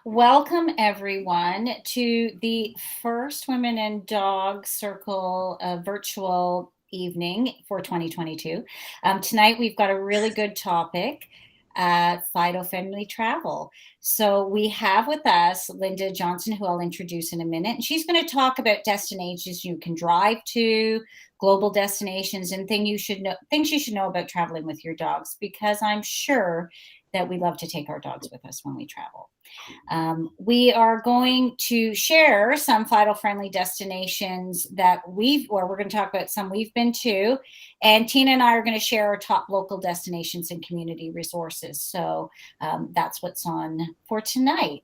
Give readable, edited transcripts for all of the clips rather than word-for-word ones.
Welcome, everyone, to the first Women and Dog Circle virtual evening for 2022. Tonight, we've got a really good topic, Fido-friendly travel. So we have with us Lynda Johnson, who I'll introduce in a minute. And she's going to talk about destinations you can drive to, global destinations, and things you should know about traveling with your dogs, because I'm sure that we love to take our dogs with us when we travel. We are going to share some Fido-friendly destinations that we're going to talk about some we've been to, and Tina and I are going to share our top local destinations and community resources. So that's what's on for tonight.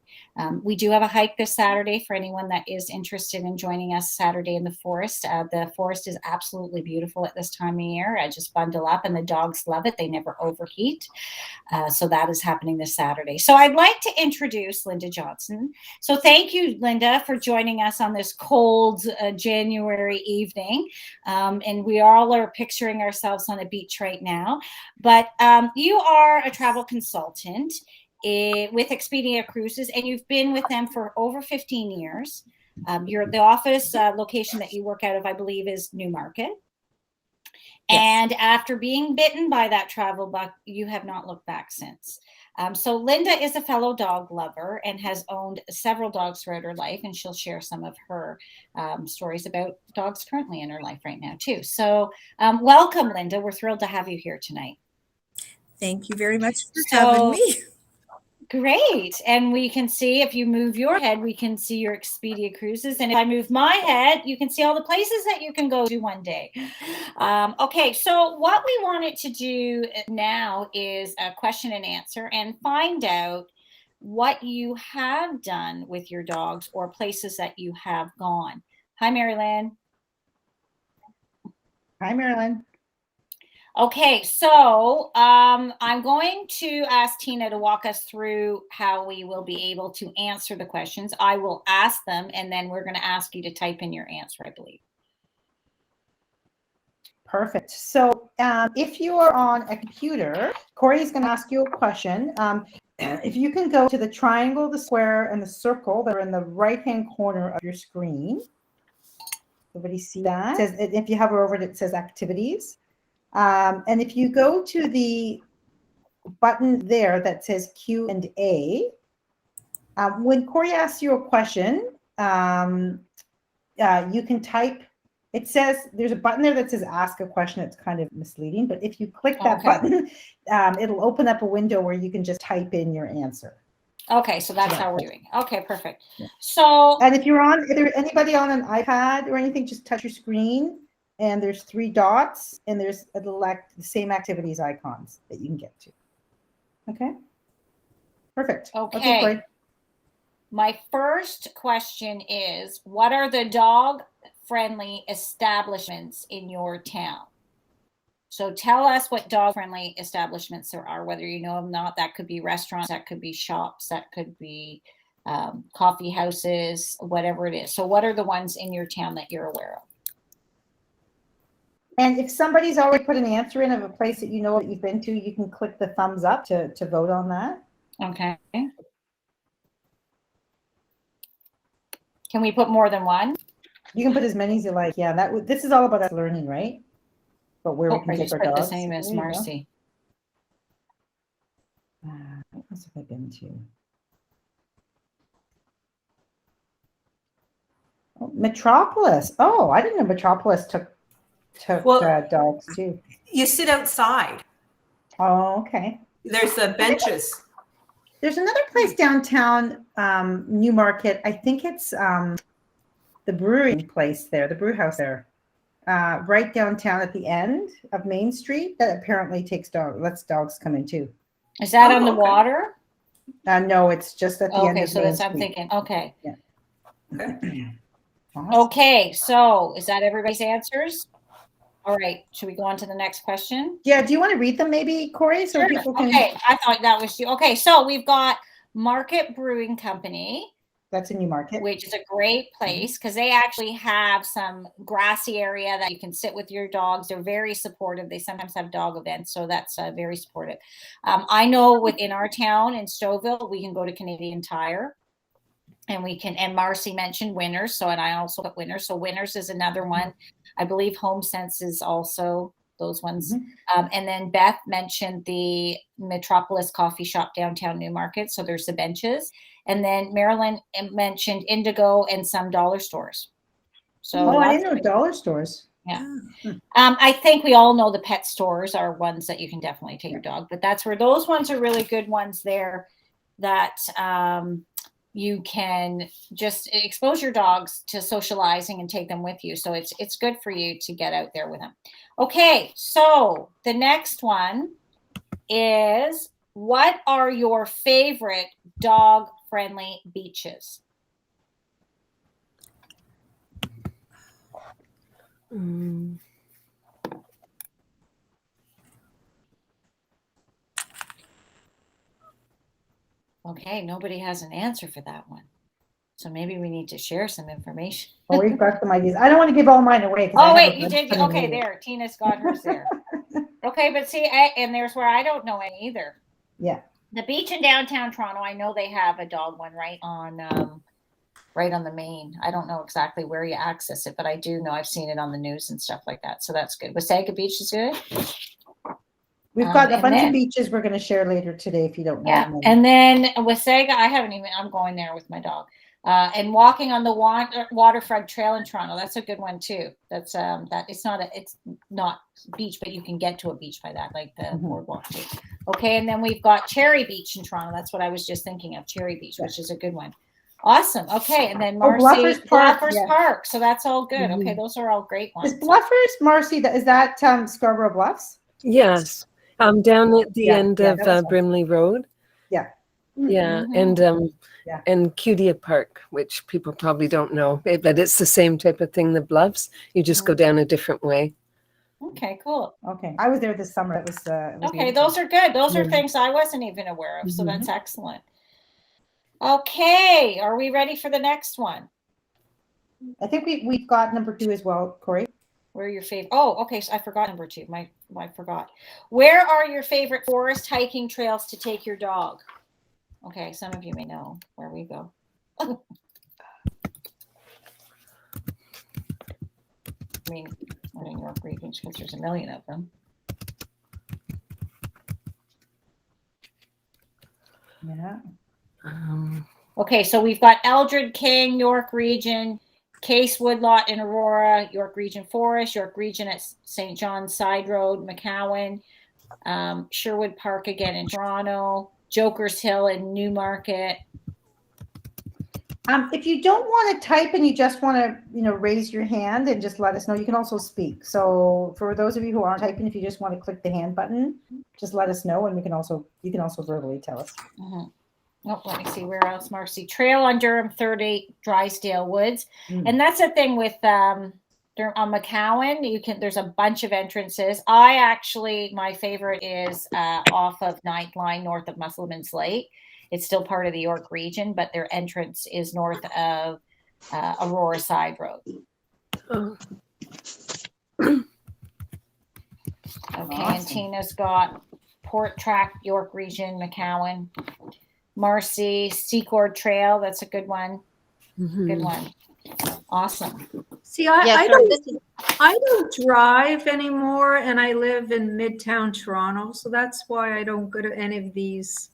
We do have a hike this Saturday for anyone that is interested in joining us Saturday in the forest. The forest is absolutely beautiful at this time of year. I just bundle up and the dogs love it. They never overheat. So that is happening this Saturday. So I'd like to introduce Lynda Johnson. So thank you, Lynda, for joining us on this cold January evening. And we all are picturing ourselves on a beach right now. But you are a travel consultant with Expedia Cruises, and you've been with them for over 15 years. The office location that you work out of, I believe, is Newmarket. Yes. And after being bitten by that travel bug, you have not looked back since. So Lynda is a fellow dog lover and has owned several dogs throughout her life, and she'll share some of her stories about dogs currently in her life right now too. So welcome, Lynda. We're thrilled to have you here tonight. Thank you very much for having me. Great. And we can see, if you move your head, we can see your Expedia Cruises. And if I move my head, you can see all the places that you can go to one day. Okay, so what we wanted to do now is a question and answer and find out what you have done with your dogs or places that you have gone. Hi, Marilyn. Hi, Marilyn. Okay, so I'm going to ask Tina to walk us through how we will be able to answer the questions. I will ask them, and then we're going to ask you to type in your answer, I believe. Perfect. So if you are on a computer, Corey is going to ask you a question. If you can go to the triangle, the square, and the circle that are in the right-hand corner of your screen. Everybody see that? It says, if you hover over it, it says activities. And if you go to the button there that says Q&A, when Corey asks you a question, you can type. It says there's a button there that says ask a question. It's kind of misleading, but if you click that button, it'll open up a window where you can just type in your answer. Okay, so that's how we're doing. Okay, perfect. Yeah. So, and if there's anybody on an iPad or anything, just touch your screen. And there's 3 dots, and there's the same activities icons that you can get to. Okay? Perfect. Okay. My first question is, what are the dog-friendly establishments in your town? So tell us what dog-friendly establishments there are, whether you know them or not. That could be restaurants, that could be shops, that could be coffee houses, whatever it is. So what are the ones in your town that you're aware of? And if somebody's already put an answer in of a place that you know that you've been to, you can click the thumbs up to vote on that. Okay. Can we put more than one? You can put as many as you like. Yeah, this is all about us learning, right? But where we can take our dogs. The same as Marcy. What else have I been to? Oh, Metropolis. Oh, I didn't know Metropolis took dogs too. You sit outside. Oh, okay. There's the benches. There's another place downtown, Newmarket. I think it's the brewing place there, the brew house there, right downtown at the end of Main Street. That apparently lets dogs come in too. Is that on the water? No, it's just at the end of Main Street. Okay, so that's I'm thinking. Okay. Yeah. Awesome. Okay, so is that everybody's answers? All right, should we go on to the next question? Yeah, do you want to read them maybe, Corey? So sure. People can... Okay, I thought that was you. Okay, so we've got Market Brewing Company. That's in Newmarket. Which is a great place because they actually have some grassy area that you can sit with your dogs. They're very supportive. They sometimes have dog events, so that's very supportive. I know within our town in Stouffville, we can go to Canadian Tire. And Marcy mentioned Winners. So, and I also put Winners. So Winners is another one. I believe HomeSense is also those ones. And then Beth mentioned the Metropolis Coffee Shop downtown Newmarket. So there's the benches. And then Marilyn mentioned Indigo and some dollar stores. So I didn't know dollar stores. Yeah. I think we all know the pet stores are ones that you can definitely take your dog, but that's where those ones are really good ones there that you can just expose your dogs to socializing and take them with you. So it's good for you to get out there with them. Okay, so the next one is, what are your favorite dog-friendly beaches? Okay, nobody has an answer for that one. So maybe we need to share some information. Oh, we've got some ideas. I don't want to give all mine away. Oh, wait, you did. Okay, there. Tina's got hers there. Okay, but see, and there's where I don't know any either. Yeah. The beach in downtown Toronto, I know they have a dog one right on the main. I don't know exactly where you access it, but I do know I've seen it on the news and stuff like that. So that's good. Wasaga Beach is good. We've got a bunch of beaches we're going to share later today if you don't know. Yeah, and then Wasaga, I'm going there with my dog. And walking on the waterfront trail in Toronto, that's a good one too. That's it's not beach, but you can get to a beach by that, like the boardwalk too. Okay, and then we've got Cherry Beach in Toronto. That's what I was just thinking of, Cherry Beach, which is a good one. Awesome. Okay, and then Marcy, Bluffers Park. So that's all good. Okay, those are all great ones. Is Bluffers, Marcy? Is that Scarborough Bluffs? Yes, down at the end of Brimley Road. Yeah. Yeah, and Cudia Park, which people probably don't know, but it's the same type of thing. The Bluffs, you just go down a different way. Okay, cool. Okay, I was there this summer. It was okay, beautiful. Those are good. Those are things I wasn't even aware of. So that's excellent. Okay, are we ready for the next one? I think we've got number 2 as well, Corey. Where are your favorite? Oh, okay. So I forgot number 2. I forgot. Where are your favorite forest hiking trails to take your dog? Okay, some of you may know where we go. I mean, we're in York Region because there's a million of them. Yeah. Okay, so we've got Eldred King, York Region, Case Woodlot in Aurora, York Region Forest, York Region at St. John's Side Road, McCowan, Sherwood Park again in Toronto, Joker's Hill in Newmarket. If you don't want to type and you just want to, raise your hand and just let us know, you can also speak. So for those of you who aren't typing, if you just want to click the hand button, just let us know, and you can also verbally tell us. Oh, let me see where else, Marcy. Trail on Durham 30, Drysdale Woods, and that's the thing with on McCowan. There's a bunch of entrances. My favorite is off of 9th Line, north of Musselman's Lake. It's still part of the York Region, but their entrance is north of Aurora Side Road. Okay, awesome. And Tina's got Port Track, York Region, McCowan. Marcy, Secord Trail, that's a good one. Good one. Awesome. See, I don't drive anymore, and I live in Midtown Toronto, so that's why I don't go to any of these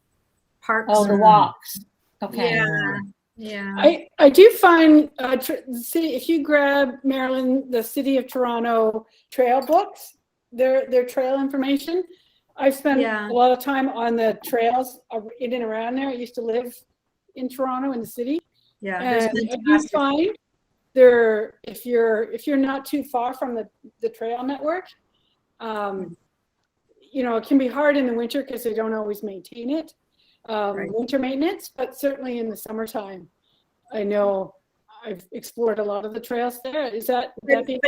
parks. Oh, the walks. Okay. Yeah. I do find if you grab, Marilyn, the City of Toronto trail books, their trail information. I've spent a lot of time on the trails in and around there. I used to live in Toronto in the city. Yeah. And I do find if you're not too far from the trail network, it can be hard in the winter because they don't always maintain it. Winter maintenance, but certainly in the summertime, I know I've explored a lot of the trails there. But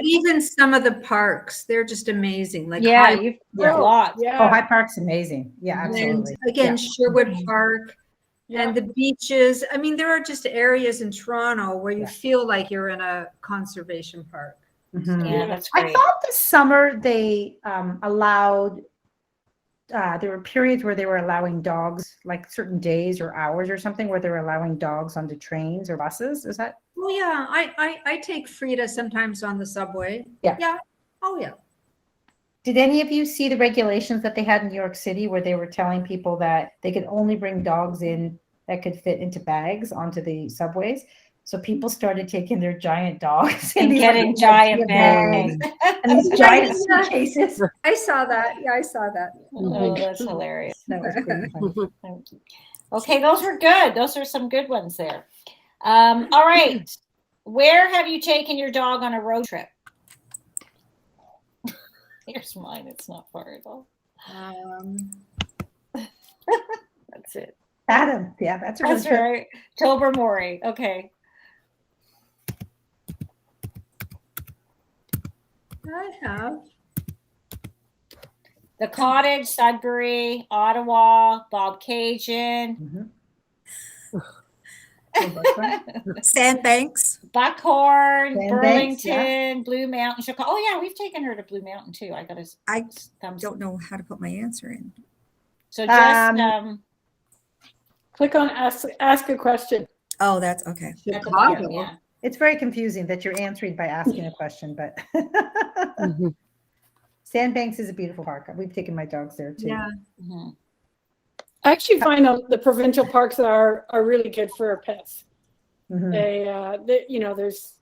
even some of the parks, they're just amazing. Like you've a lot. Yeah. Oh, High Park's amazing. Yeah, absolutely. And again, Sherwood Park and the beaches. I mean, there are just areas in Toronto where you feel like you're in a conservation park. Yeah, that's great. I thought this summer they allowed there were periods where they were allowing dogs, like certain days or hours or something, where they were allowing dogs onto trains or buses. Is that? Oh yeah, I take Frida sometimes on the subway. Yeah. Yeah. Oh yeah. Did any of you see the regulations that they had in New York City where they were telling people that they could only bring dogs in that could fit into bags onto the subways? So people started taking their giant dogs And these, getting like, giant bags bags. and these giant suitcases. I saw that. Yeah, I saw that. Oh, that's hilarious. That was pretty funny. Okay, those were good. Those are some good ones there. All right. Where have you taken your dog on a road trip? Here's mine. It's not far at all. That's it. Adam, yeah, that's a That's good trip. right. Tobermory. Okay. I have. The Cottage, Sudbury, Ottawa, Bob Cajun, Sandbanks. Buckhorn, Sandbanks, Burlington, Blue Mountain, Chicago. Oh yeah, we've taken her to Blue Mountain too. I got to. I don't know how to put my answer in. So just Click on ask a question. Oh, that's okay. at the Chicago. bottom, yeah. It's very confusing that you're answering by asking a question, but Sandbanks is a beautiful park. We've taken my dogs there too. Yeah. Mhm. I actually find the provincial parks are really good for pets. Mhm. They you know, there's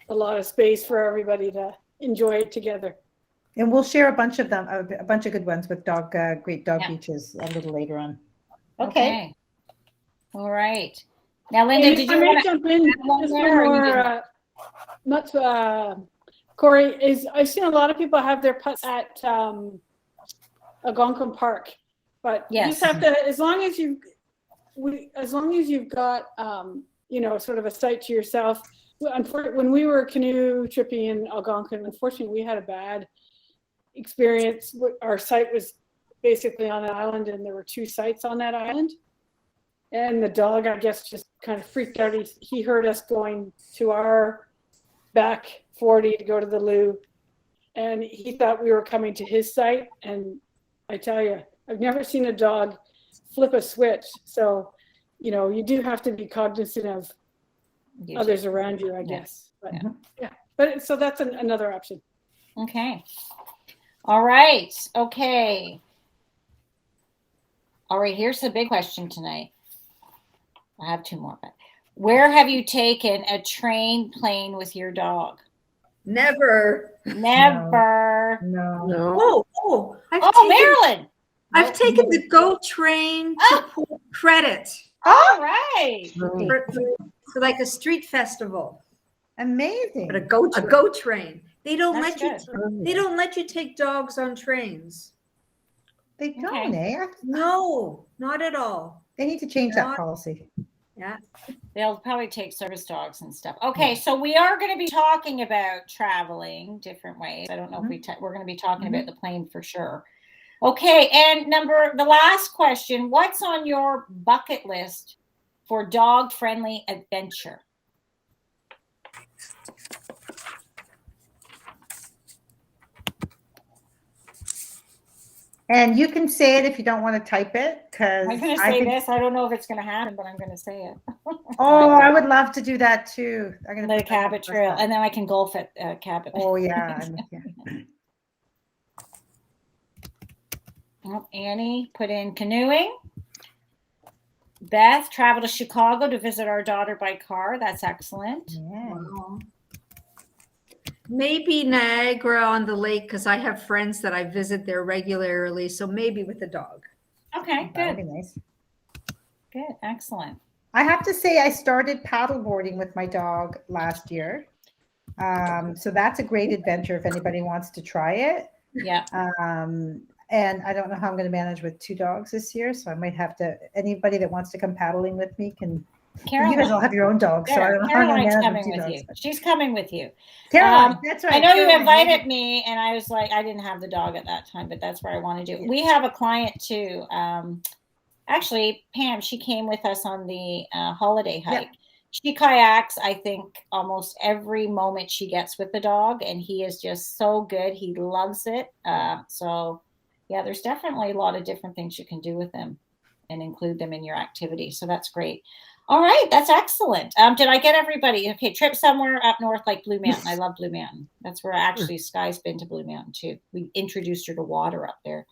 a lot of space for everybody to enjoy it together. And we'll share a bunch of them, a bunch of good ones with Great Dog Yeah. Beaches a little later on. Okay. Okay. All right. Now, And Lynda, if did I you may want to? jump in one just there, or one you more, Muttz, Corey, I've seen a lot of people have their pets at Algonquin Park, but you just Yes. have to, as long as you've got you know, sort of a site to yourself. When we were canoe tripping in Algonquin, unfortunately, we had a bad experience. Our site was basically on an island, and there were 2 sites on that island. And the dog, I guess, just kind of freaked out. He heard us going to our back 40 to go to the loo, and he thought we were coming to his site. And I tell you, I've never seen a dog flip a switch. So, you know, you do have to be cognizant of others around you, I guess. But yeah, but so that's another option. Okay. All right. Okay. All right. Here's the big question tonight. I have 2 more. But where have you taken a train plane with your dog? Never. Never. No. Oh, Marilyn. I've taken the GO train to Port Credit All right. for like a street festival. Amazing. But a GO train. They don't That's let you. They don't let you take dogs on trains. They don't, eh? No, not at all. They need to change that policy. Yeah. They'll probably take service dogs and stuff. Okay, so we are going to be talking about traveling different ways. I don't know if we're going to be talking about the plane for sure. Okay, and the last question, what's on your bucket list for dog-friendly adventure? And you can say it if you don't want to type it, because I'm going to say this. I don't know if it's going to happen, but I'm going to say it. Oh, I would love to do that too. I'm going to The Cabot Trail, and then I can golf at Cabot. Oh yeah. Oh, Annie put in canoeing. Beth, travel to Chicago to visit our daughter by car. That's excellent. Yeah. Wow. Maybe Niagara on the lake, because I have friends that I visit there regularly. So maybe with a dog. Okay, That would good. be nice. Good, excellent. I have to say I started paddleboarding with my dog last year. So that's a great adventure if anybody wants to try it. Yeah. And I don't know how I'm going to manage with 2 dogs this year. So I might have to, anybody that wants to come paddling with me can. You guys all have your own dogs. So I don't know how I'm going to Caroline's manage coming with 2 with dogs. you. She's coming with you. Caroline, that's right. I know you Caroline, invited me, and I was like, I didn't have the dog at that time, but that's where I want to do. We have a client too. Actually, Pam, she came with us on the holiday hike. Yep. She kayaks, I think, almost every moment she gets with the dog, and he is just so good. He loves it. So Yeah, there's definitely a lot of different things you can do with them and include them in your activity. So that's great. All right, that's excellent. Did I get everybody? Okay, trip somewhere up north like Blue Mountain. I love Blue Mountain. That's where actually Sky's been to Blue Mountain too. We introduced her to water up there.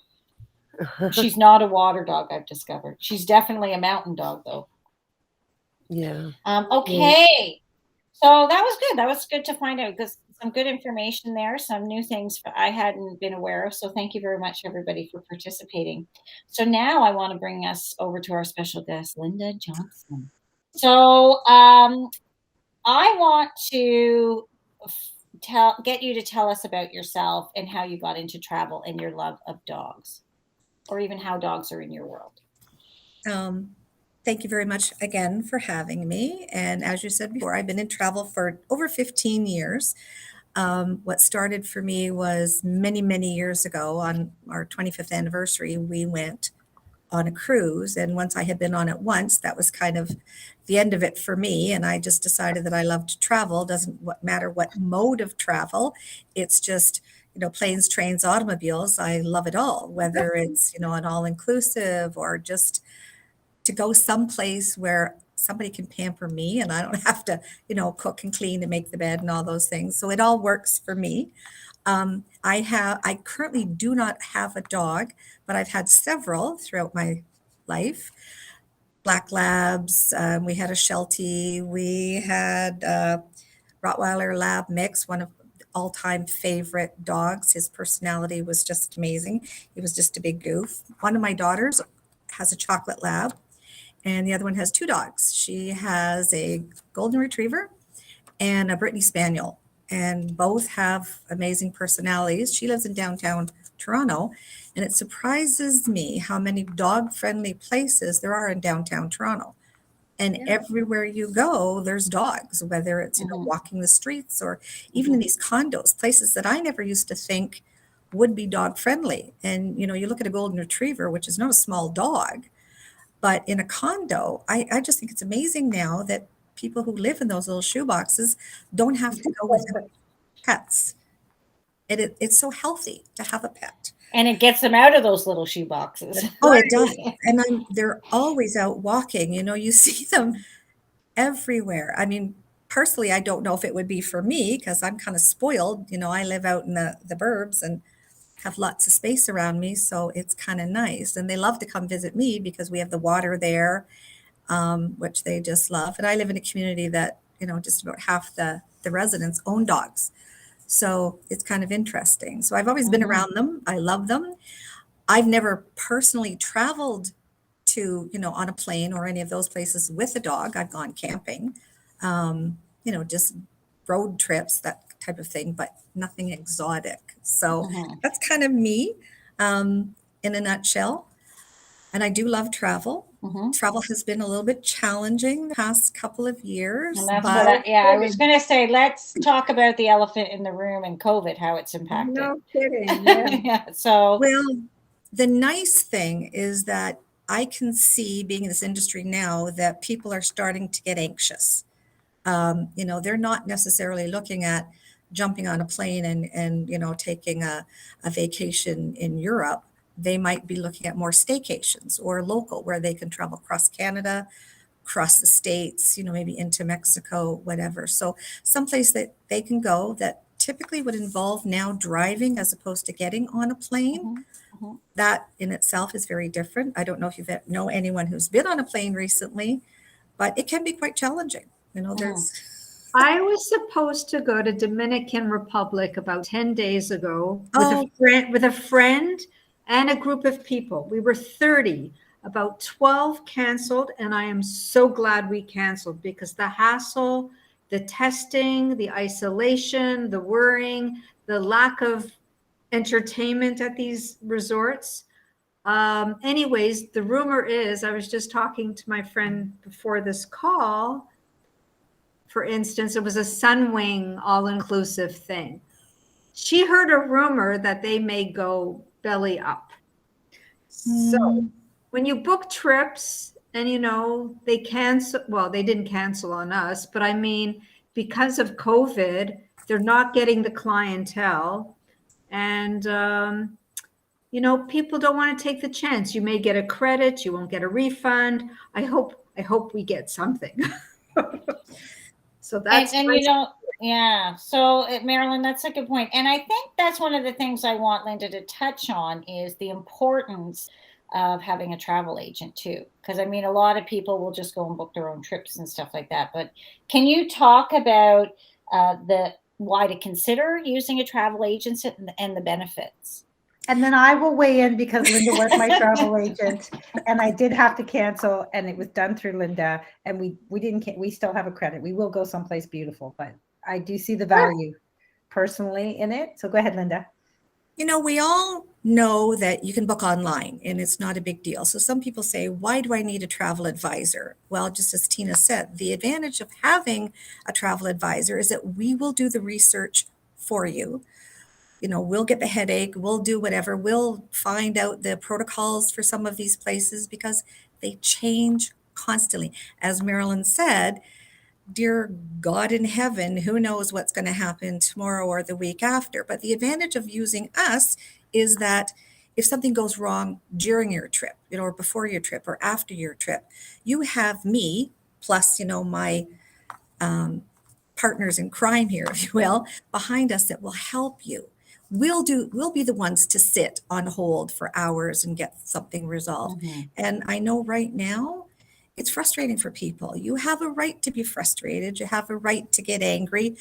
She's not a water dog, I've discovered. She's definitely a mountain dog though. Yeah. Okay. So that was good. That was good to find out, because some good information there, some new things I hadn't been aware of. So thank you very much, everybody, for participating. So now I want to bring us over to our special guest, Lynda Johnson. So I want to get you to tell us about yourself and how you got into travel and your love of dogs, or even how dogs are in your world. Thank you very much again for having me. And as you said before, I've been in travel for over 15 years. What started for me was many, many years ago on our 25th anniversary, we went on a cruise. And once I had been on it once, that was kind of the end of it for me. And I just decided that I love to travel. Doesn't matter what mode of travel. It's just, planes, trains, automobiles. I love it all, whether it's, an all-inclusive or just to go someplace where somebody can pamper me and I don't have to, cook and clean and make the bed and all those things. So it all works for me. I currently do not have a dog, but I've had several throughout my life. Black Labs, we had a Sheltie, we had a Rottweiler Lab mix, one of all-time favorite dogs. His personality was just amazing. He was just a big goof. One of my daughters has a chocolate lab, and the other one has two dogs. She has a golden retriever and a Brittany Spaniel, and both have amazing personalities. She lives in downtown Toronto, and it surprises me how many dog-friendly places there are in downtown Toronto. And everywhere you go, there's dogs, whether it's, walking the streets or even in these condos, places that I never used to think would be dog-friendly. And, you look at a golden retriever, which is not a small dog, but in a condo, I just think it's amazing now that people who live in those little shoe boxes don't have to go with pets. It's so healthy to have a pet. And it gets them out of those little shoe boxes. Oh, it does. And they're always out walking. You see them everywhere. I mean, personally, I don't know if it would be for me because I'm kind of spoiled. I live out in the burbs and have lots of space around me. So it's kind of nice. And they love to come visit me because we have the water there, which they just love. And I live in a community that, just about half the residents own dogs. So it's kind of interesting. So I've always been around them. I love them. I've never personally traveled to, on a plane or any of those places with a dog. I've gone camping, just road trips, that type of thing, but nothing exotic. So that's kind of me in a nutshell. And I do love travel. Travel has been a little bit challenging the past couple of years. And that's I was going to say, let's talk about the elephant in the room and COVID, how it's impacted. No kidding. So, well, the nice thing is that I can see, being in this industry now, that people are starting to get anxious. They're not necessarily looking at jumping on a plane and taking a vacation in Europe. They might be looking at more staycations or local, where they can travel across Canada, across the States, maybe into Mexico, whatever. So someplace that they can go that typically would involve now driving as opposed to getting on a plane. That in itself is very different. I don't know if you know anyone who's been on a plane recently, but it can be quite challenging. I was supposed to go to Dominican Republic about 10 days ago with a friend and a group of people. We were 30, about 12 canceled, and I am so glad we canceled because the hassle, the testing, the isolation, the worrying, the lack of entertainment at these resorts. Anyways, the rumor is, I was just talking to my friend before this call, for instance, it was a Sunwing all-inclusive thing. She heard a rumor that they may go belly up. So when you book trips and, they cancel, well, they didn't cancel on us, but I mean, because of COVID, they're not getting the clientele. And people don't want to take the chance. You may get a credit, you won't get a refund. I hope we get something. So that's and yeah. So Marilyn, that's a good point. And I think that's one of the things I want Lynda to touch on is the importance of having a travel agent too. Because I mean, a lot of people will just go and book their own trips and stuff like that. But can you talk about why to consider using a travel agent and the benefits? And then I will weigh in because Lynda was my travel agent, and I did have to cancel, and it was done through Lynda, and we still have a credit. We will go someplace beautiful, but I do see the value personally in it. So go ahead, Lynda. We all know that you can book online and it's not a big deal. So some people say, why do I need a travel advisor? Well, just as Tina said, the advantage of having a travel advisor is that we will do the research for you. We'll get the headache, we'll do whatever, we'll find out the protocols for some of these places because they change constantly. As Marilyn said, dear God in heaven, who knows what's going to happen tomorrow or the week after. But the advantage of using us is that if something goes wrong during your trip, or before your trip or after your trip, you have me plus, my partners in crime here, if you will, behind us that will help you. We'll be the ones to sit on hold for hours and get something resolved. Mm-hmm. And I know right now it's frustrating for people. You have a right to be frustrated. You have a right to get angry,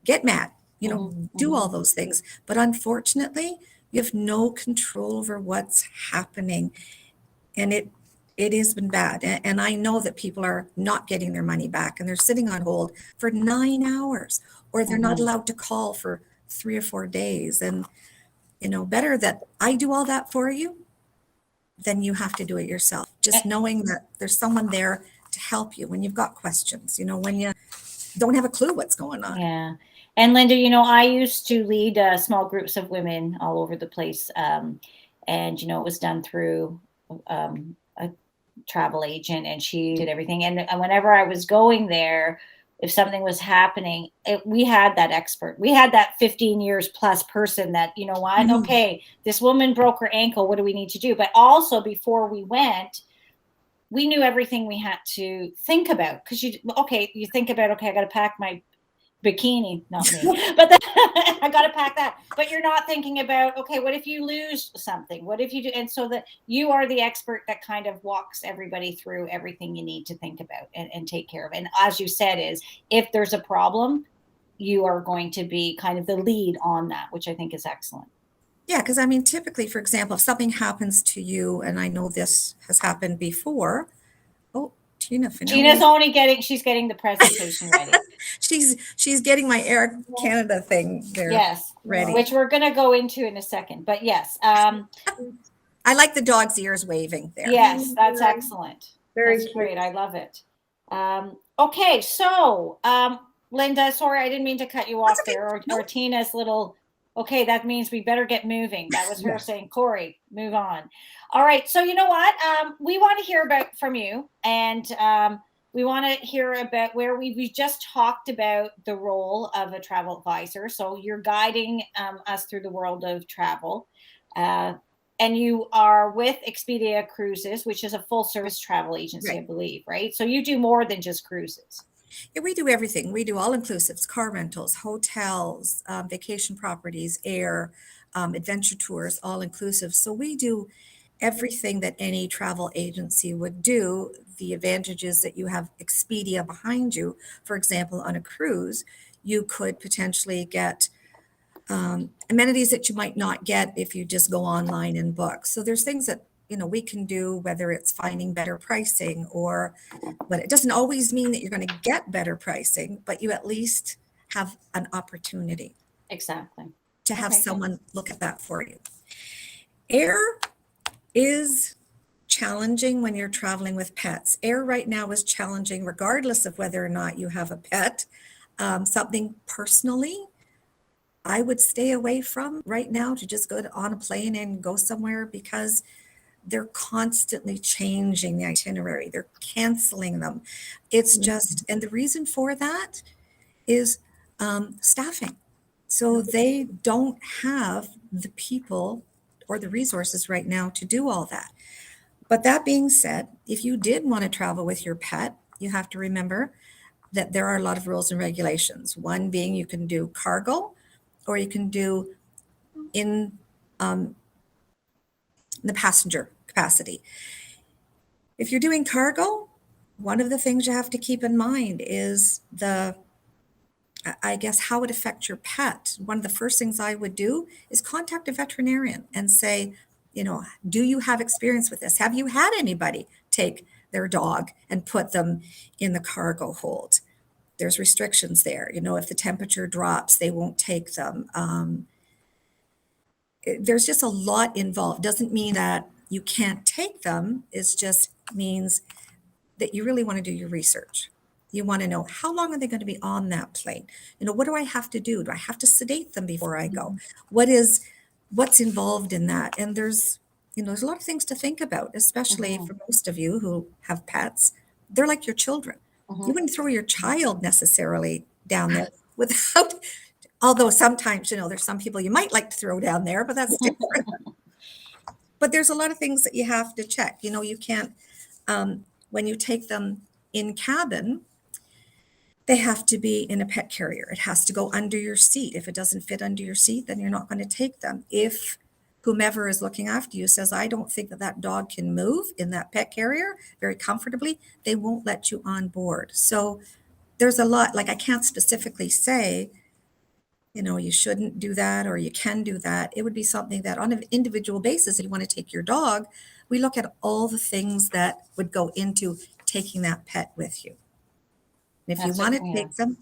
get mad, do all those things. But unfortunately, you have no control over what's happening. And it has been bad. And I know that people are not getting their money back and they're sitting on hold for 9 hours, or they're not allowed to call for 3 or 4 days. And, better that I do all that for you than you have to do it yourself. Just knowing that there's someone there to help you when you've got questions, when you don't have a clue what's going on. Yeah. And Lynda, I used to lead small groups of women all over the place. And, it was done through a travel agent, and she did everything. And whenever I was going there, if something was happening, we had that expert. We had that 15 years plus person that, what, okay, this woman broke her ankle. What do we need to do? But also before we went, we knew everything we had to think about. Because you think about, okay, I got to pack my bikini, not me, but I got to pack that. But you're not thinking about, okay, what if you lose something? What if you do? And so that you are the expert that kind of walks everybody through everything you need to think about and take care of. And as you said, is if there's a problem, you are going to be kind of the lead on that, which I think is excellent. Yeah, because I mean, typically, for example, if something happens to you, and I know this has happened before. Tina's she's getting the presentation ready. she's getting my Air Canada thing there. Yes, ready. Which we're going to go into in a second. But yes. I like the dog's ears waving there. Yes, that's excellent. That's great. I love it. Okay, so Lynda, sorry, I didn't mean to cut you off there. Or Tina's little, okay, that means we better get moving. That was her saying, Corey, move on. All right. So you know what? We want to hear from you. And we want to hear about where we just talked about the role of a travel advisor. So you're guiding us through the world of travel. And you are with Expedia Cruises, which is a full service travel agency, right. I believe, right? So you do more than just cruises. Yeah, we do everything. We do all inclusives, car rentals, hotels, vacation properties, air, adventure tours, all inclusive. So we do everything that any travel agency would do. The advantage is that you have Expedia behind you. For example, on a cruise, you could potentially get amenities that you might not get if you just go online and book. So there's things that we can do, whether it's finding better pricing but it doesn't always mean that you're going to get better pricing, but you at least have an opportunity. Exactly. To have someone look at that for you. Air is challenging when you're traveling with pets. Air right now is challenging regardless of whether or not you have a pet. Something personally I would stay away from right now, to just go on a plane and go somewhere, because they're constantly changing the itinerary. They're canceling them. It's just, and the reason for that is staffing. So they don't have the people or the resources right now to do all that. But that being said, if you did want to travel with your pet, you have to remember that there are a lot of rules and regulations. One being you can do cargo, or you can do in the passenger capacity. If you're doing cargo, one of the things you have to keep in mind is I guess, how it affects your pet. One of the first things I would do is contact a veterinarian and say, do you have experience with this? Have you had anybody take their dog and put them in the cargo hold? There's restrictions there. If the temperature drops, they won't take them. There's just a lot involved. Doesn't mean that you can't take them. It just means that you really want to do your research. You want to know, how long are they going to be on that plane? What do I have to do? Do I have to sedate them before I go? What's involved in that? And there's a lot of things to think about, especially for most of you who have pets. They're like your children. You wouldn't throw your child necessarily down there without, although sometimes, there's some people you might like to throw down there, but that's different. But there's a lot of things that you have to check. You can't, when you take them in cabin, they have to be in a pet carrier. It has to go under your seat. If it doesn't fit under your seat, then you're not going to take them. If whomever is looking after you says, I don't think that dog can move in that pet carrier very comfortably, they won't let you on board. So there's a lot, I can't specifically say, you shouldn't do that or you can do that. It would be something that on an individual basis, if you want to take your dog, we look at all the things that would go into taking that pet with you. If you want to take them,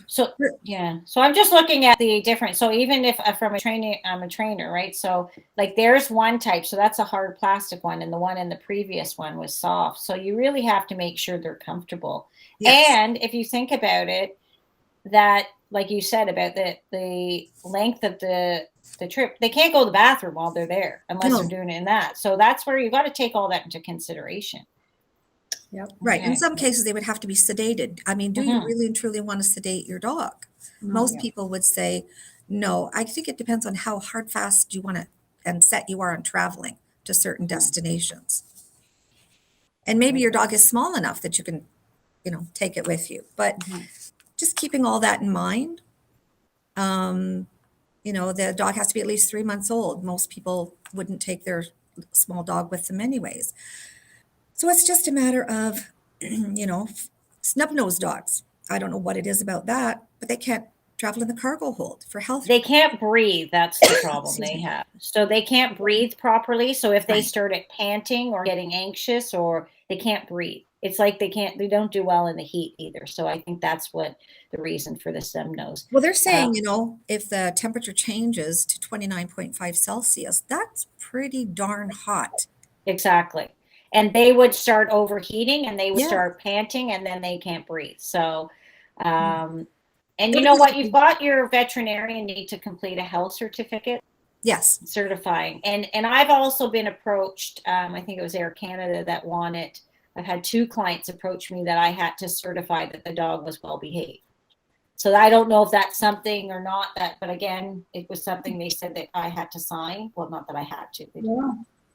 So I'm just looking at the different. So even if from I'm a trainer, right? So there's one type. So that's a hard plastic one, and the one in the previous one was soft. So you really have to make sure they're comfortable. Yes. And if you think about it, that like you said about the length of the trip, they can't go to the bathroom while they're there unless they're doing it in that. So that's where you got to take all that into consideration. Yep. Right. Okay. In some cases, they would have to be sedated. I mean, do you really and truly want to sedate your dog? Most people would say, no. I think it depends on how hard, fast you want to and set you are on traveling to certain destinations. And maybe your dog is small enough that you can, take it with you. But just keeping all that in mind, the dog has to be at least 3 months old. Most people wouldn't take their small dog with them anyways. So it's just a matter of, snub-nosed dogs. I don't know what it is about that, but they can't travel in the cargo hold for health. They can't breathe. That's the problem they have. So they can't breathe properly. So if they started panting or getting anxious, or they can't breathe, it's like they don't do well in the heat either. So I think that's what the reason for the snub-nose. Well, they're saying, if the temperature changes to 29.5 Celsius, that's pretty darn hot. Exactly. And they would start overheating and they would start panting, and then they can't breathe. So, and you know what? You've got your veterinarian need to complete a health certificate. Yes. Certifying. And I've also been approached, I think it was Air Canada that wanted, I've had 2 clients approach me that I had to certify that the dog was well behaved. So I don't know if that's something or not, but again, it was something they said that I had to sign. Well, not that I had to.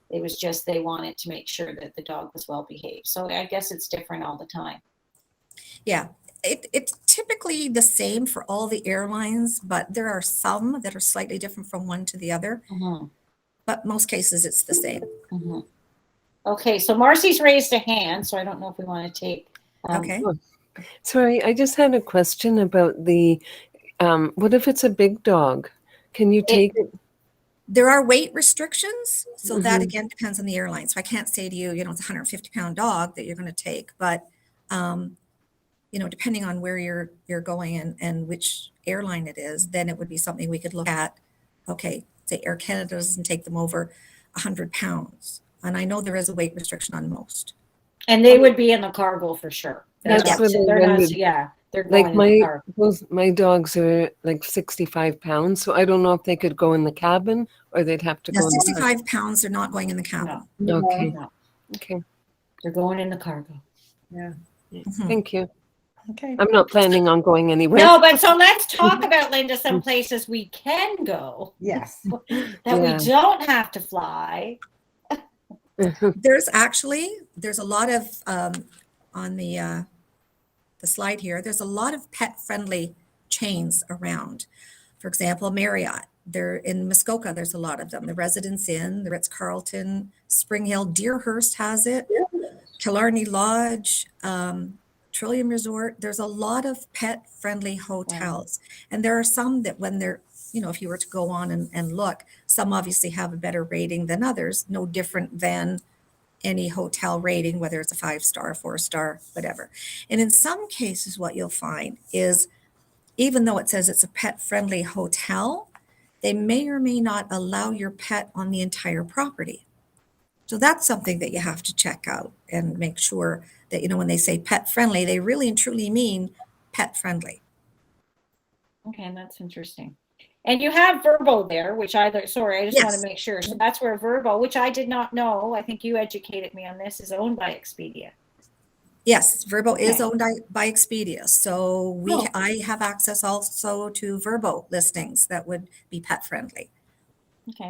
It was just they wanted to make sure that the dog was well behaved. So I guess it's different all the time. Yeah, it's typically the same for all the airlines, but there are some that are slightly different from one to the other. But most cases, it's the same. Okay, so Marcy's raised a hand, so I don't know if we want to take. Okay. Sorry, I just had a question about the, what if it's a big dog? Can you take it? There are weight restrictions. So that again depends on the airline. So I can't say to you, it's a 150-pound dog that you're going to take, but depending on where you're going and which airline it is, then it would be something we could look at. Okay, say Air Canada doesn't take them over 100 pounds. And I know there is a weight restriction on most. And they would be in the cargo for sure. They're going in the cargo. My dogs are like 65 pounds, so I don't know if they could go in the cabin or they'd have to go in the 65 pounds, they're not going in the cabin. No. Okay. Okay. They're going in the cargo. Yeah. Thank you. Okay. I'm not planning on going anywhere. No, but so let's talk about, Lynda, some places we can go Yes. that we don't have to fly. There's a lot of, on the slide here, there's a lot of pet-friendly chains around. For example, Marriott, they're in Muskoka, there's a lot of them. The Residence Inn, the Ritz-Carlton, Spring Hill, Deerhurst has it, Killarney Lodge, Trillium Resort. There's a lot of pet-friendly hotels. And there are some that when they're, if you were to go on and look, some obviously have a better rating than others, no different than any hotel rating, whether it's a 5-star, 4-star, whatever. And in some cases, what you'll find is, even though it says it's a pet-friendly hotel, they may or may not allow your pet on the entire property. So that's something that you have to check out and make sure that, when they say pet-friendly, they really and truly mean pet-friendly. Okay, that's interesting. And you have Verbo there, which I just want to make sure. So that's where Verbo, which I did not know, I think you educated me on this, is owned by Expedia. Yes, Verbo is owned by Expedia. So I have access also to Verbo listings that would be pet friendly,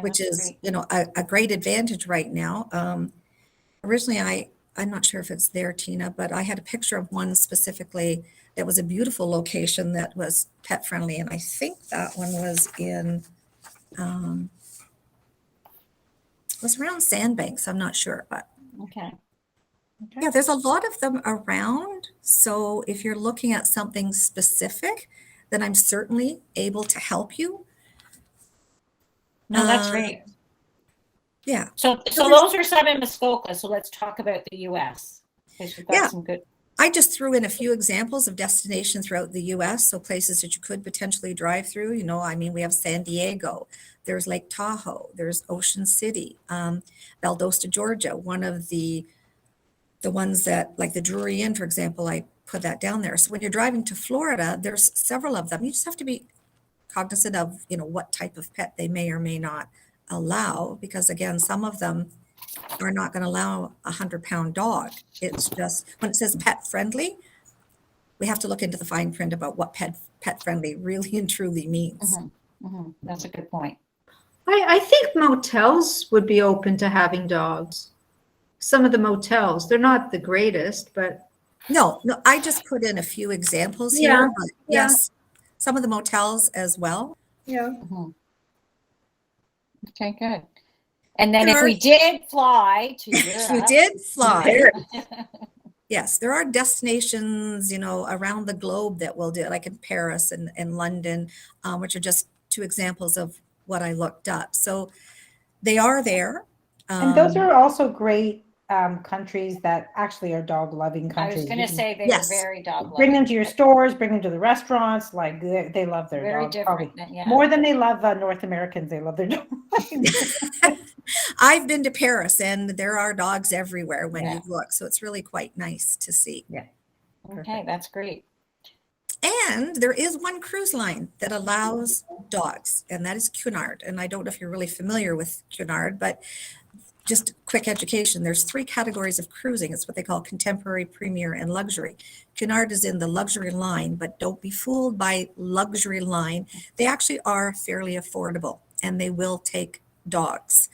which is, a great advantage right now. Originally, I'm not sure if it's there, Tina, but I had a picture of one specifically that was a beautiful location that was pet friendly. And I think that one was in, was around Sandbanks. I'm not sure, but. Okay. Yeah, there's a lot of them around. So if you're looking at something specific, then I'm certainly able to help you. No, that's great. Yeah. So those are some in Muskoka. So let's talk about the U.S. because we've got some good. I just threw in a few examples of destinations throughout the U.S. So places that you could potentially drive through. We have San Diego. There's Lake Tahoe. There's Ocean City, Valdosta, Georgia. One of the ones that, like the Drury Inn, for example, I put that down there. So when you're driving to Florida, there's several of them. You just have to be cognizant of, what type of pet they may or may not allow, because again, some of them are not going to allow a 100-pound dog. It's just, when it says pet friendly, we have to look into the fine print about what pet friendly really and truly means. That's a good point. I think motels would be open to having dogs. Some of the motels, they're not the greatest, but. No, I just put in a few examples here, but yes, some of the motels as well. Yeah. Okay, good. And then if we did fly to Europe. You did fly. Yes, there are destinations, around the globe that will do it, like in Paris and London, which are just two examples of what I looked up. So they are there. And those are also great countries that actually are dog loving countries. I was going to say they are very dog loving. Bring them to your stores, bring them to the restaurants. Like they love their very dogs. Different, more than they love North Americans. They love their dogs. I've been to Paris and there are dogs everywhere when you look. So it's really quite nice to see. Yeah. Okay, that's great. And there is one cruise line that allows dogs, and that is Cunard. And I don't know if you're really familiar with Cunard, but just quick education. There's 3 categories of cruising. It's what they call contemporary, premier, and luxury. Cunard is in the luxury line, but don't be fooled by luxury line. They actually are fairly affordable, and they will take dogs.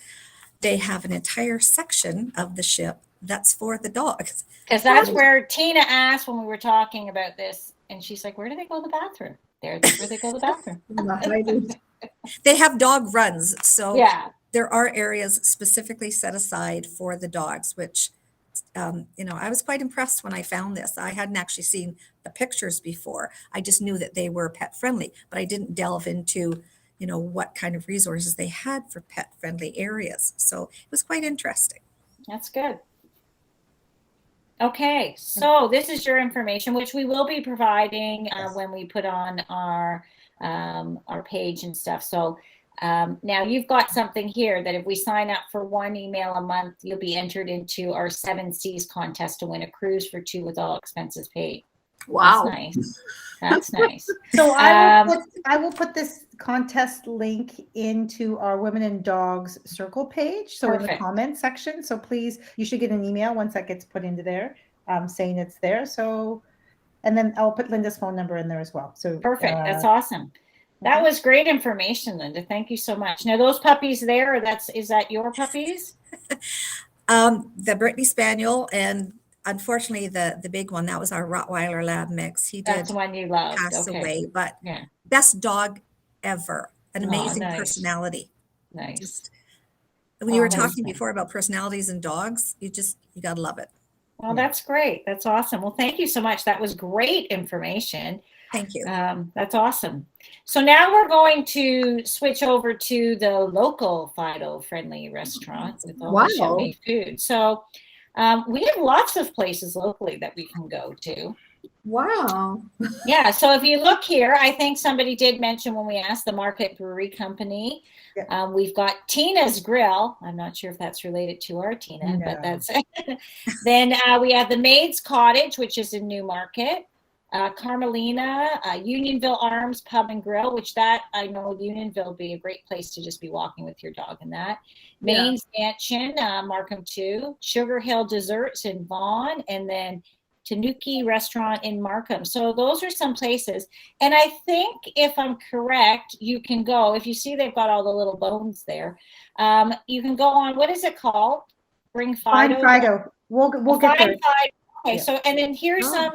They have an entire section of the ship that's for the dogs. Because that's where Tina asked when we were talking about this, and she's like, where do they go to the bathroom? That's where they go to the bathroom. They have dog runs. So yeah. There are areas specifically set aside for the dogs, which, I was quite impressed when I found this. I hadn't actually seen the pictures before. I just knew that they were pet friendly, but I didn't delve into, what kind of resources they had for pet friendly areas. So it was quite interesting. That's good. Okay, so this is your information, which we will be providing when we put on our page and stuff. So now you've got something here that if we sign up for 1 email a month, you'll be entered into our 7 Seas contest to win a cruise for 2 with all expenses paid. Wow. That's nice. That's nice. So I will put this contest link into our Women and Dogs Circle page. So in the comment section. So please, you should get an email once that gets put into there saying it's there. So And then I'll put Lynda's phone number in there as well. So perfect. That's awesome. That was great information, Lynda. Thank you so much. Now those puppies there, is that your puppies? The Brittany Spaniel, and unfortunately the big one, that was our Rottweiler Lab mix. He did That's the one you loved. pass Okay. away, but Yeah. best dog ever. An amazing nice. personality. Nice. Just, when you were that was talking nice. before about personalities and dogs, you gotta love it. Well, that's great. That's awesome. Well, thank you so much. That was great information. Thank you. That's awesome. So now we're going to switch over to the local Fido-friendly restaurant with all the yummy food. So we have lots of places locally that we can go to. Wow. Yeah. So if you look here, I think somebody did mention when we asked the Market Brewery Company. Yeah. We've got Tina's Grill. I'm not sure if that's related to our Tina, but that's it. Then we have the Maid's Cottage, which is in Newmarket. Carmelina, Unionville Arms Pub and Grill, which that I know Unionville would be a great place to just be walking with your dog in that. Maine's Mansion, Markham 2, Sugar Hill Desserts in Vaughan, and then Tanuki Restaurant in Markham. So those are some places. And I think if I'm correct, you can go, if you see they've got all the little bones there, you can go on, what is it called? Bring Fido. Find Fido. We'll get there. Okay, so, and then here's some,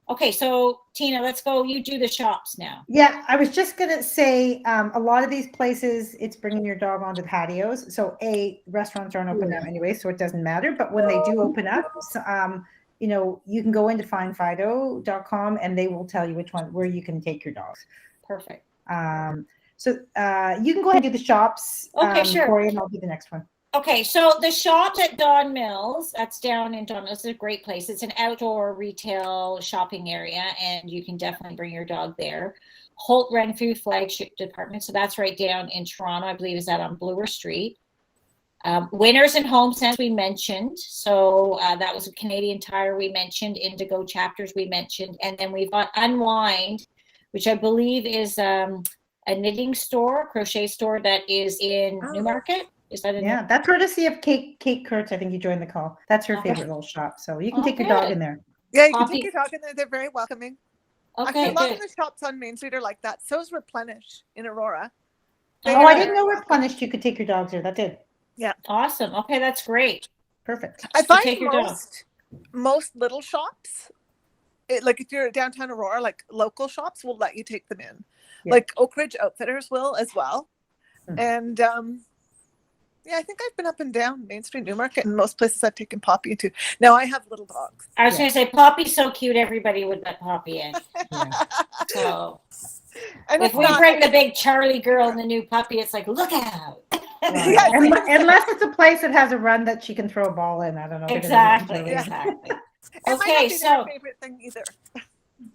okay, so Tina, let's go. You do the shops now. Yeah, I was just going to say a lot of these places, it's bringing your dog onto the patios. So restaurants aren't open now anyway, so it doesn't matter. But when they do open up, you know, you can go into findfido.com and they will tell you where you can take your dogs. Perfect. So you can go ahead and do the shops. Okay, sure. Corey, and I'll do the next one. Okay, so the shops at Don Mills, that's down in Don Mills, is a great place. It's an outdoor retail shopping area, and you can definitely bring your dog there. Holt Renfrew Flagship Department, so that's right down in Toronto. I believe is that on Bloor Street. Winners and Home Sense we mentioned, so that was a Canadian Tire we mentioned. Indigo Chapters we mentioned, and then we've got Unwind, which I believe is a knitting store, crochet store that is in Newmarket. Is that that's courtesy of Kate Kurtz. I think you joined the call. That's her favorite little shop. So you can take your dog in there. Yeah, you can take your dog in there. They're very welcoming. Okay, a lot of the shops on Main Street are like that. So is Replenish in Aurora. I didn't know Replenish. You could take your dogs there. That did. Yeah. Awesome. Okay, that's great. Perfect. I find most little shops, like if you're downtown Aurora, like local shops will let you take them in. Yeah. Like Oak Ridge Outfitters will as well. And yeah, I think I've been up and down Main Street, Newmarket, and most places I've taken Poppy into. Now I have little dogs. I was going to say, Poppy's so cute, everybody would let Poppy in. So if we bring the big Charlie girl and the new puppy, it's like, look out. Unless it's a place that has a run that she can throw a ball in. I don't know. Exactly. Okay, so favorite thing either.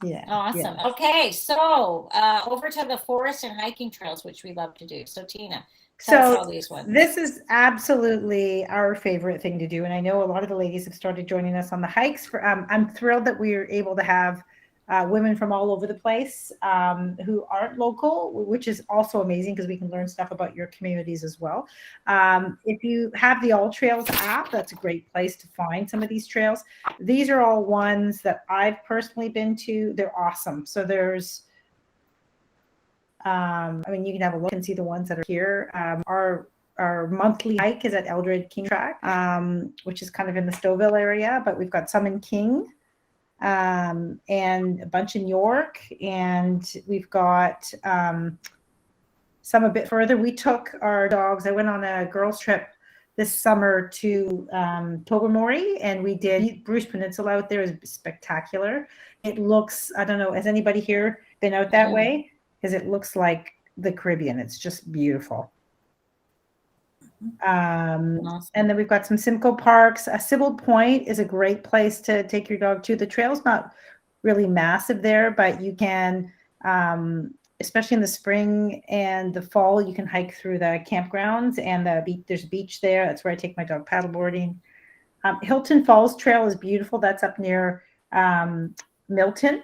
Yeah. Awesome. Yeah. Okay, so over to the forest and hiking trails, which we love to do. So Tina, tell us all these ones. This is absolutely our favorite thing to do, and I know a lot of the ladies have started joining us on the hikes. I'm thrilled that we are able to have women from all over the place who aren't local, which is also amazing because we can learn stuff about your communities as well. If you have the All Trails app, that's a great place to find some of these trails. These are all ones that I've personally been to. They're awesome. So there's, I mean, you can have a look and see the ones that are here. Our monthly hike is at Eldred King Track, which is kind of in the Stouffville area, but we've got some in King. And a bunch in York, and we've got some a bit further. We took our dogs. I went on a girls trip this summer to Tobermory, and we did Bruce Peninsula out there. Is spectacular. It looks, I don't know, has anybody here been out that way? Because it looks like the Caribbean. It's just beautiful. Awesome. And then we've got some Simcoe parks. Sybil Point is a great place to take your dog to. The trail's not really massive there, but you can, especially in the spring and the fall, you can hike through the campgrounds and the beach. There's a beach there. That's where I take my dog paddleboarding. Hilton Falls Trail is beautiful. That's up near Milton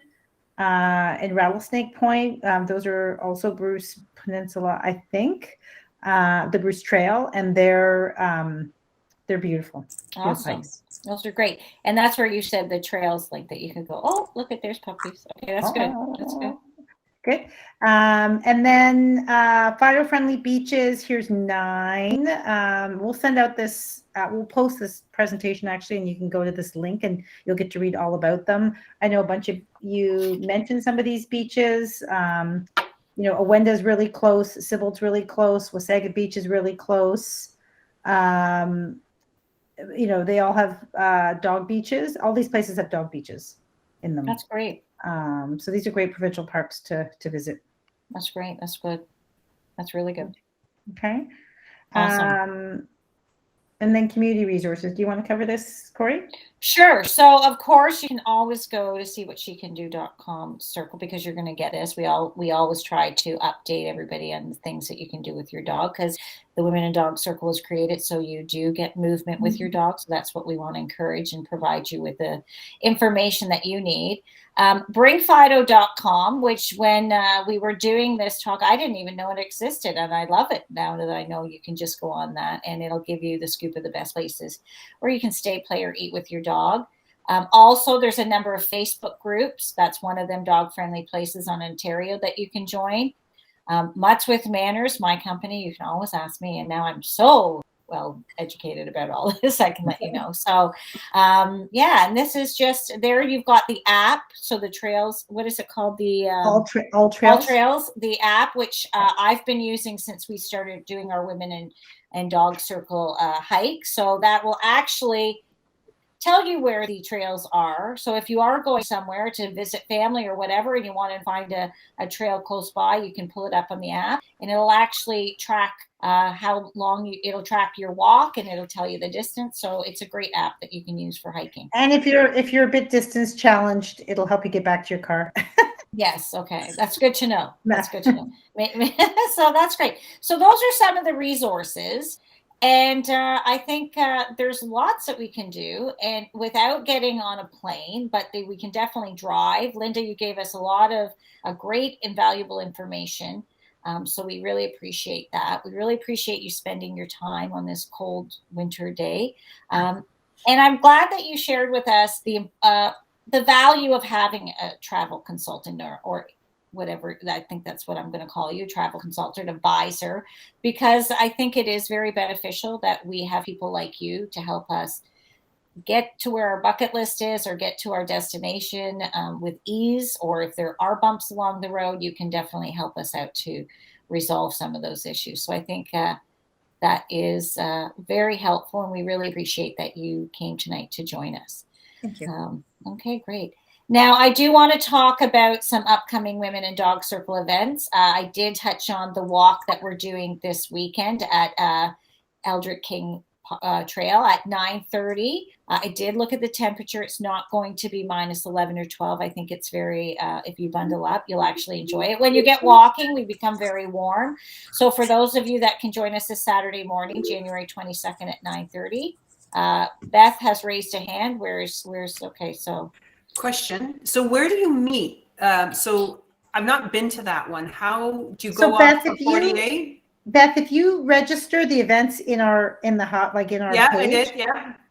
and Rattlesnake Point. Those are also Bruce Peninsula, I think. The Bruce Trail, and they're beautiful. Awesome. Those are great. And that's where you said the trails link that you can go, oh, look at there's puppies. Okay, that's good. That's good. Good. And then Fido-friendly beaches, here's 9. We'll send out this, we'll post this presentation actually, and you can go to this link and you'll get to read all about them. I know a bunch of you mentioned some of these beaches. You know, Owenda's really close, Sybil's really close, Wasaga Beach is really close. You know, they all have dog beaches. All these places have dog beaches in them. That's great. So these are great provincial parks to visit. That's great. That's good. That's really good. Okay. Awesome. And then community resources. Do you want to cover this, Corey? Sure. So of course you can always go to SeeWhatSheCanDo.com circle, because you're going to get this. We always try to update everybody on the things that you can do with your dog, because the Women and Dog Circle is created so you do get movement with your dog. So that's what we want to encourage and provide you with the information that you need. BringFido.com, which when we were doing this talk, I didn't even know it existed, and I love it now that I know you can just go on that and it'll give you the scoop of the best places where you can stay, play, or eat with your dog. Also, there's a number of Facebook groups. That's one of them, dog-friendly places on Ontario that you can join. Muttz with Mannerz, my company, you can always ask me, and now I'm so well educated about all this, I can let you know. So yeah, and this is just there. You've got the app, so the trails, what is it called? The All Trails. All Trails, the app, which I've been using since we started doing our Women and Dog Circle hike. So that will actually tell you where the trails are. So if you are going somewhere to visit family or whatever, and you want to find a trail close by, you can pull it up on the app, and it'll actually track how long it'll track your walk, and it'll tell you the distance. So it's a great app that you can use for hiking. And if you're a bit distance challenged, it'll help you get back to your car. Yes. Okay. That's good to know. That's good to know. So that's great. So those are some of the resources. And I think there's lots that we can do, and without getting on a plane, but we can definitely drive. Lynda, you gave us a lot of great and valuable information. So we really appreciate that. We really appreciate you spending your time on this cold winter day. And I'm glad that you shared with us the value of having a travel consultant or whatever, I think that's what I'm going to call you, travel consultant, advisor, because I think it is very beneficial that we have people like you to help us get to where our bucket list is or get to our destination with ease. Or if there are bumps along the road, you can definitely help us out to resolve some of those issues. So I think that is very helpful, and we really appreciate that you came tonight to join us. Thank you. Okay, great. Now, I do want to talk about some upcoming Women and Dog Circle events. I did touch on the walk that we're doing this weekend at Eldrick King Trail at 9:30. I did look at the temperature. It's not going to be minus 11 or 12. I think it's very, if you bundle up, you'll actually enjoy it. When you get walking, we become very warm. So for those of you that can join us this Saturday morning, January 22nd at 9:30, Beth has raised a hand. Where's okay, so. Question. So where do you meet? So I've not been to that one. How do you go Beth, off for 48? Beth, if you register the events in the hot, like in our yeah, page, I did,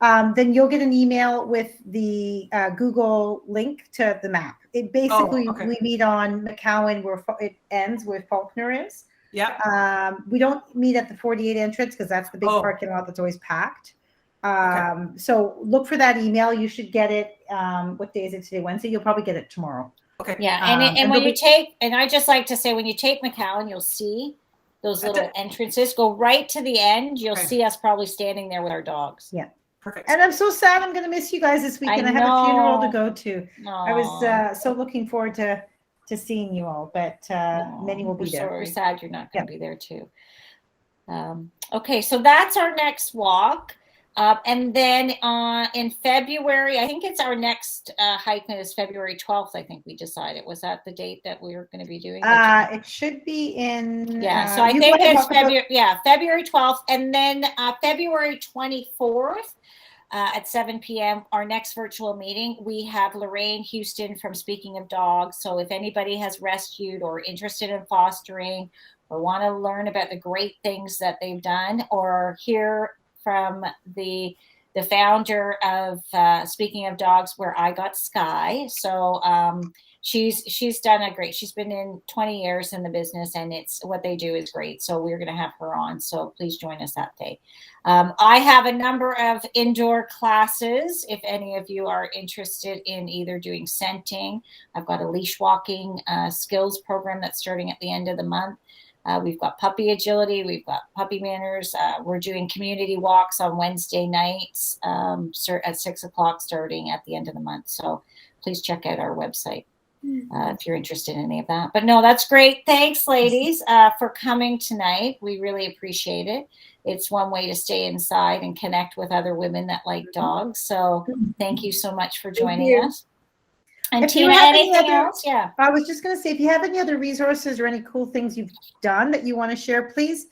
yeah. Then you'll get an email with the Google link to the map. It basically, we meet on McCowan where it ends where Faulkner is. Yeah. We don't meet at the 48 entrance because that's the big parking lot that's always packed. So look for that email. You should get it. What day is it today? Wednesday. You'll probably get it tomorrow. Okay. Yeah, and when you take, and I just like to say, when you take McCowan, you'll see those little entrances. Go right to the end. You'll see us probably standing there with our dogs. Yeah. Perfect. And I'm so sad. I'm going to miss you guys this weekend. I have a funeral to go to. I was so looking forward to seeing you all, but many will be there. So we're sad you're not going to be there too. Okay, so that's our next walk. And then in February, I think it's our next hike is February 12th, I think we decided. Was that the date that we were going to be doing? It should be in... Yeah, so I think it's February 12th. And then February 24th at 7 p.m., our next virtual meeting, we have Lorraine Houston from Speaking of Dogs. So if anybody has rescued or interested in fostering or want to learn about the great things that they've done or hear from the the founder of Speaking of Dogs, where I got Sky. So she's done a great. She's been in 20 years in the business, and it's what they do is great. So we're going to have her on. So please join us that day. I have a number of indoor classes. If any of you are interested in either doing scenting, I've got a leash walking skills program that's starting at the end of the month. We've got puppy agility. We've got puppy manners. We're doing community walks on Wednesday nights at 6 o'clock starting at the end of the month. So please check out our website if you're interested in any of that. But no, that's great. Thanks, ladies, for coming tonight. We really appreciate it. It's one way to stay inside and connect with other women that like dogs. So thank you so much for joining us. And If Tina, you have anything any other- else? Yeah. I was just going to say, if you have any other resources or any cool things you've done that you want to share, please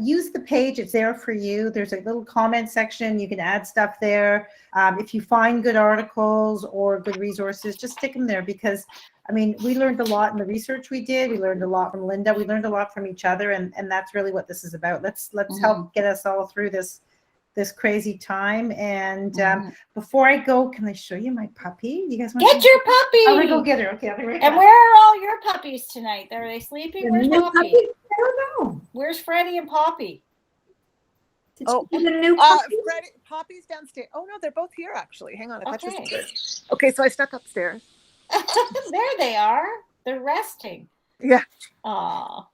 use the page. It's there for you. There's a little comment section. You can add stuff there. If you find good articles or good resources, just stick them there, because I mean, we learned a lot in the research we did. We learned a lot from Lynda. We learned a lot from each other, and that's really what this is about. Let's help get us all through this crazy time. And before I go, can I show you my puppy? You guys want Get your puppy. I'm gonna go get her. Okay, I'll be right back. And where are all your puppies tonight? Are they sleeping? Where's Poppy? I don't know. Where's Freddie and Poppy? Did Oh, you get a new puppy? Poppy's downstairs. Oh no, they're both here actually. Hang on, I thought you Okay. were upstairs. Okay, so I snuck upstairs. There they are. They're resting. Yeah. Aw.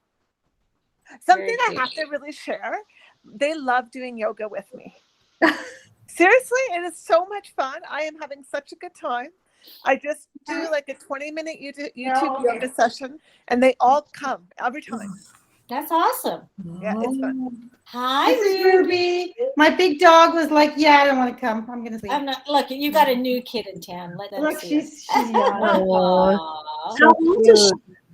Something Very I cute. have to really share. They love doing yoga with me. Seriously, it is so much fun. I am having such a good time. I just do like a 20-minute YouTube yoga session, and they all come every time. That's awesome. Yeah, it's fun. Hi, This is Ruby. Ruby. My big dog was like, yeah, I don't want to come. I'm going to sleep. I'm not. Look, you got a new kid in town. Let them Look, see her. she's young. Aw.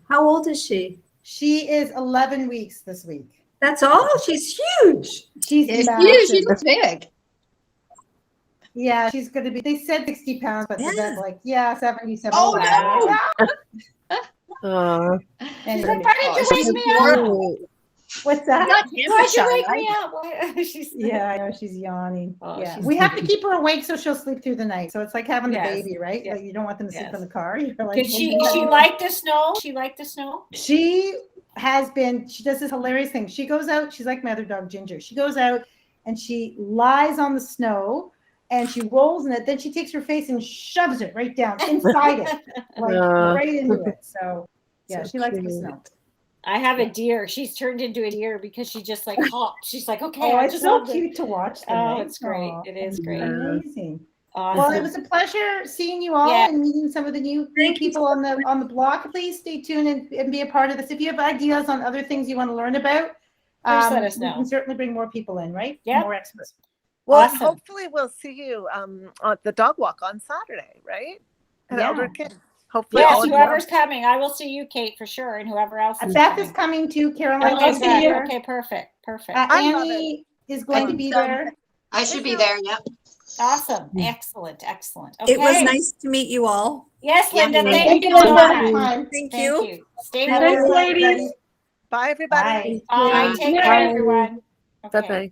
How old is she? She is 11 weeks this week. That's all? She's huge. She's It's massive. huge. She looks big. Yeah, she's going to be, they said 60 pounds, but they're like, yeah, 77. Oh, no. Aw. She's Anyway, like, why did you wake me up? what's that? Not Why'd you wake right? me up? Why- She's Yeah, I know, she's yawning. Oh, Yeah, she's we have to keep her awake so she'll sleep through the night. So it's like having the Yes. baby, right? Yes. Like you don't want them to sleep Yes. in the car. You're like, Did she like the snow? She liked the snow? She has been, she does this hilarious thing. She goes out, she's like my other dog, Ginger. She goes out and she lies on the snow and she rolls in it. Then she takes her face and shoves it right down inside it, like right into it. So yeah, So she likes the cute. snow. I have a deer. She's turned into a deer because she just like hopped. She's like, okay, Oh, I it's just so love it. cute to watch them. Oh, eh? it's great. Aw, It is great. amazing. Awesome. Well, it was a pleasure seeing you all Yeah. and meeting some of the new Thank you people on the block. Please stay tuned and be a part of this. If you have ideas on other things you want to learn about, Please let us we know. can certainly bring more people in, right? Yeah. More experts. Well, Awesome. hopefully we'll see you on the dog walk on Saturday, right? At Yeah. Elder King. Hopefully Yes, all of you. whoever's coming. I will see you, Kate, for sure, and whoever else is Beth coming. is coming too. Caroline Okay, is Beth. here. Okay, perfect. Perfect. I love Annie is going to be So, there. I should be there. Yep. Awesome. Excellent. Excellent. Okay. It was nice to meet you all. Yes, Yeah, Lynda. thank Thank you you so for much. your time. Thank Thank you. you. Stay Thanks, well. ladies. Bye, everybody. Bye. All right. Take care, everyone. Okay. Bye-bye.